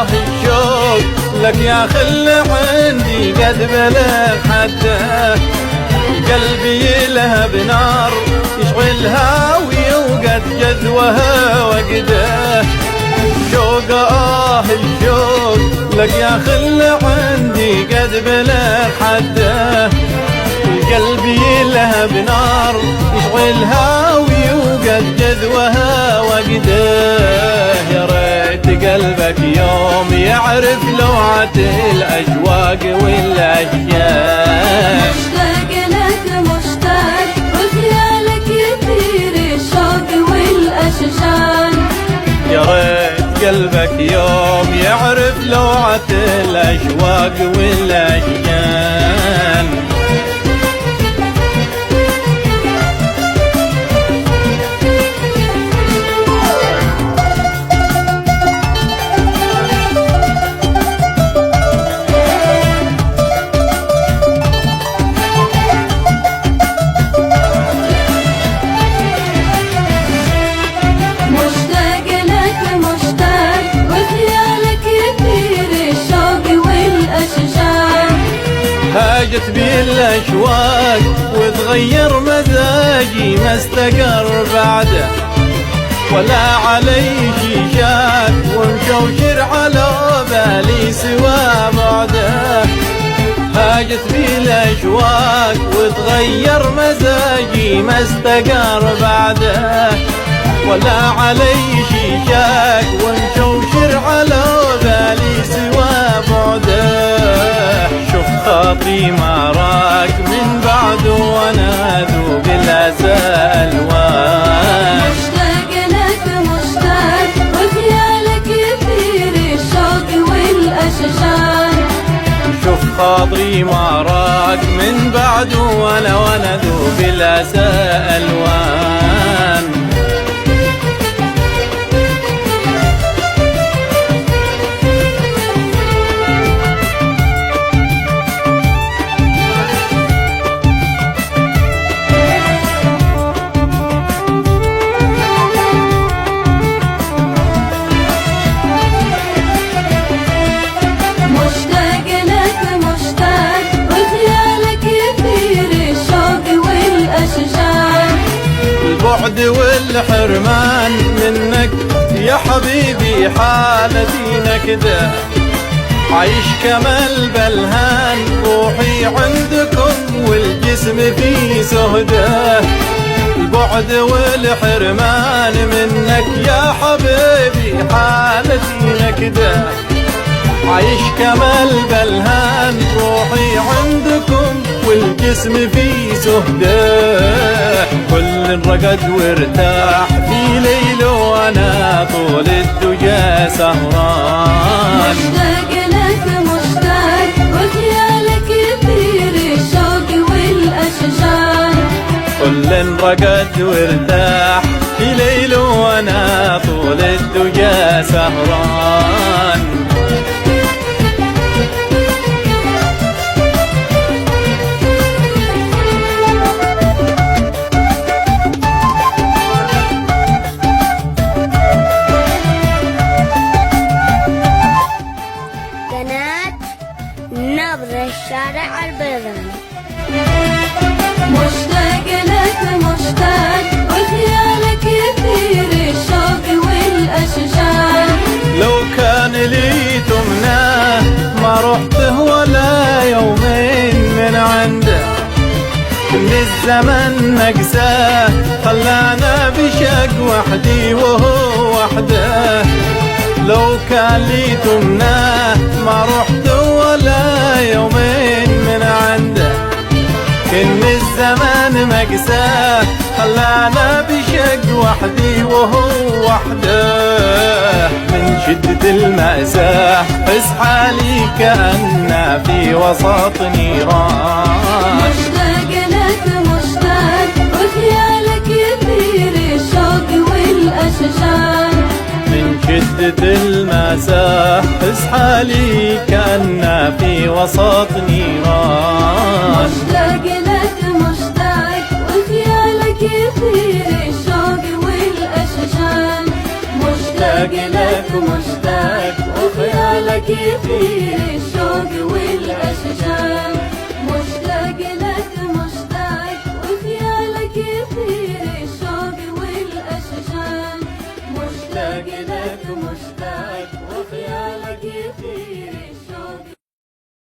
الشوق لك يا خل عندي قد بلغ حده، قلبي يلهب نار يشغلها ويوقد جذوها وقده. الشوق لك يا خل عندي قد بلغ حده، قلبي يلهب نار يشغلها ويوقد جذوها وقده. يا ريت قلبك يوم يعرف لوعة الأشواق والأشجار. مشتاق لك مشتاق وخيالك يثير الشوق والأشجار. يا ريت قلبك يوم يعرف لوعة الأشواق والأشجار. هاجت بي الأشواق وتغير مزاجي ما استقر بعده، ولا علي شيشاك ومشوشر على بالي سوى بعده. هاجت بي الأشواق وتغير مزاجي ما استقر بعده، ولا علي شيشاك ومشوشر على بالي سوى بعده. شوف خاطري ما راك من بعده وانا ذوق الاسى الوان. مشتاق لك مشتاق وخيالك يثير الشوق والاشجار. شوف خاطري ما راك من بعده وانا ذوق الاسى الوان. البعد والحرمان منك يا حبيبي حالتي نكده، عايش كمال بلهان روحي عندكم والجسم في سهده. البعد والحرمان منك يا حبيبي حالتي نكده، عايش كمال بلهان روحي عندكم والجسم في سهده. كل رقد وارتاح في ليل وانا طول الدجى سهران. مشتاق لك مشتاق وخيالك يثير الشوق والاشجار. كل رقد وارتاح في ليل وانا طول الدجى سهران. نبض الشارع البيضاني. مشتاق لك مشتاق وخيالك يثير الشوق والأشجار. لو كان لي تمناه ما رحته ولا يومين من عنده، من الزمن مقساه خلانا بشق وحدي وهو وحده. لو كان لي تمناه ما رحته ولا يومين من عنده، كن الزمان مقساه خلانا بشق وحدي وهو وحده. من شدة المأساة حس حالي كأننا في وسط نيران. مشتاق لك مشتاق وخيالك يثير الشوق والأشجار. من شدة المأساة حس حالي كأننا في وسط نيران. مشتاق لك مشتاق وخيالك يثير الشوق والأشجار. مشتاق لك مشتاق كثير